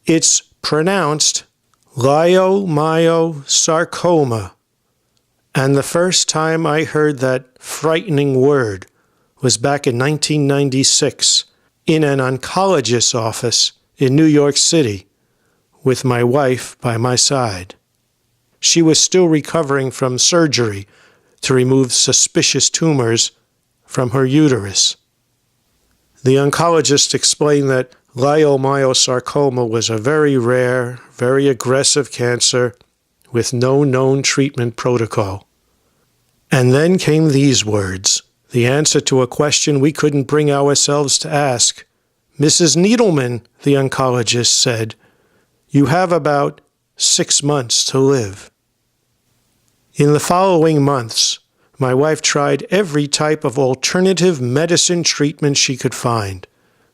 It's pronounced leiomyosarcoma, and the first time I heard that frightening word was back in 1996 in an oncologist's office in New York City with my wife by my side. She was still recovering from surgery to remove suspicious tumors from her uterus. The oncologist explained that leiomyosarcoma was a very rare, very aggressive cancer with no known treatment protocol. And then came these words, the answer to a question we couldn't bring ourselves to ask. "Mrs. Needleman," the oncologist said, "you have about 6 months to live." In the following months, my wife tried every type of alternative medicine treatment she could find,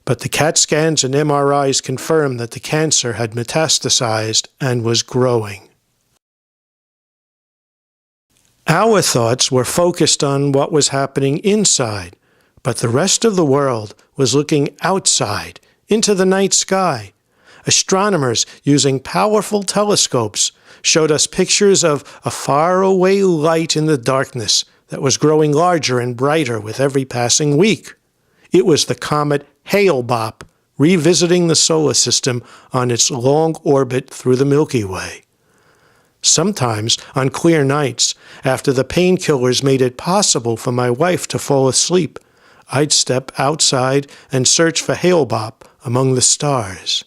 but the CAT scans and MRIs confirmed that the cancer had metastasized and was growing. Our thoughts were focused on what was happening inside, but the rest of the world was looking outside, into the night sky. Astronomers using powerful telescopes showed us pictures of a faraway light in the darkness that was growing larger and brighter with every passing week. It was the comet hale-bopp revisiting the solar system on its long orbit through the Milky Way. Sometimes, on clear nights, after the painkillers made it possible for my wife to fall asleep, I'd step outside and search for hale-bopp among the stars.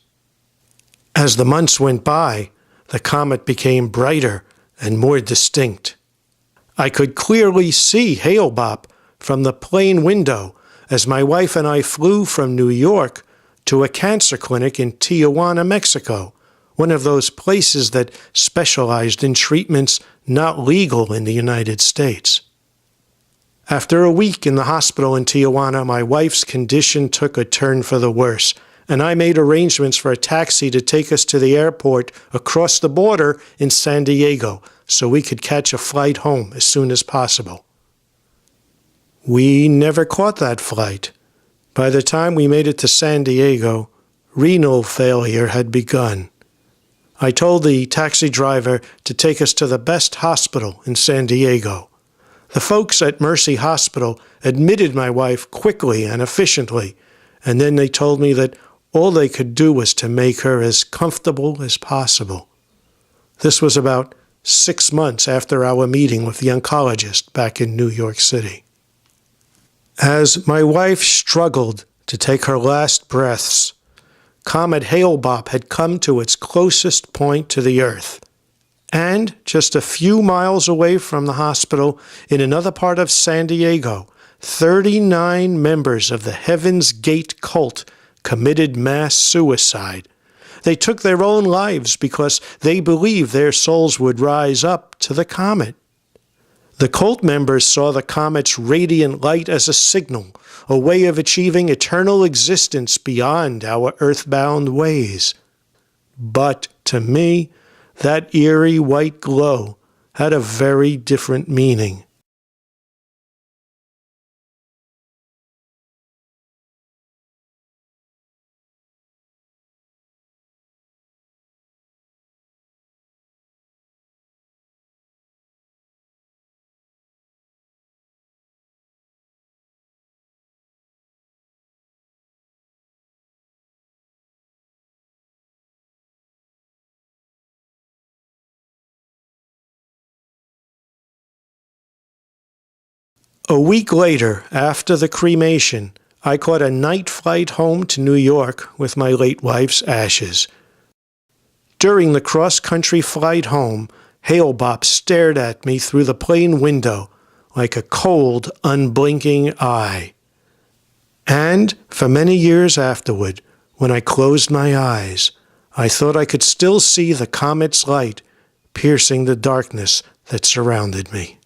As the months went by, the comet became brighter and more distinct. I could clearly see hale-bopp from the plane window as my wife and I flew from New York to a cancer clinic in Tijuana, Mexico, one of those places that specialized in treatments not legal in the United States. After a week in the hospital in Tijuana, my wife's condition took a turn for the worse, and I made arrangements for a taxi to take us to the airport across the border in San Diego so we could catch a flight home as soon as possible. We never caught that flight. By the time we made it to San Diego, renal failure had begun. I told the taxi driver to take us to the best hospital in San Diego. The folks at Mercy Hospital admitted my wife quickly and efficiently, and then they told me that all they could do was to make her as comfortable as possible. This was about 6 months after our meeting with the oncologist back in New York City. As my wife struggled to take her last breaths, Comet hale-bopp had come to its closest point to the Earth. And just a few miles away from the hospital, in another part of San Diego, 39 members of the Heaven's Gate cult committed mass suicide. They took their own lives because they believed their souls would rise up to the comet. The cult members saw the comet's radiant light as a signal, a way of achieving eternal existence beyond our earthbound ways. But to me, that eerie white glow had a very different meaning. A week later, after the cremation, I caught a night flight home to New York with my late wife's ashes. During the cross-country flight home, hale-bopp stared at me through the plane window like a cold, unblinking eye. And for many years afterward, when I closed my eyes, I thought I could still see the comet's light piercing the darkness that surrounded me.